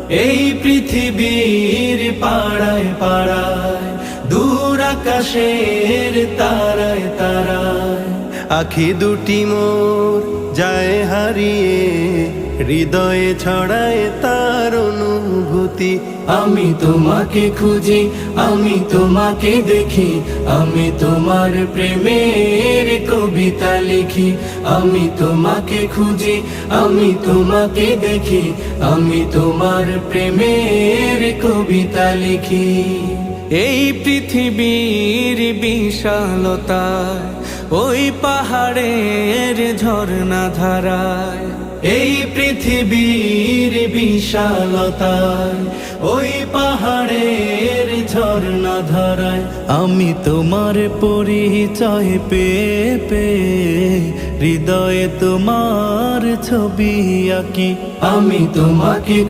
এই পৃথিবীর পাড়ায় পাড়ায়, দূর আকাশের তারায় তারায়, আখি দুটি মোর যায় হারিয়ে, হৃদয়ে ছড়ায় তার অনুভূতি। আমি তোমাকে খুঁজি, আমি তোমাকে দেখি, আমি তোমার প্রেমের কবিতা লিখি। আমি তোমাকে খুঁজি, আমি তোমাকে দেখি, আমি তোমার প্রেমের কবিতা লিখি। এই পৃথিবীর বিশালতায়, ওই পাহাড়ের ঝর্ণা ধারায়, এই পৃথিবীর বিশালতায়, ওই পাহাড়ের ঝর্ণা ধারায়, আমি তোমার পরিচয় পেয়ে পেয়ে হৃদয়ে তোমার ছবি আঁকি। আমি তোমাকে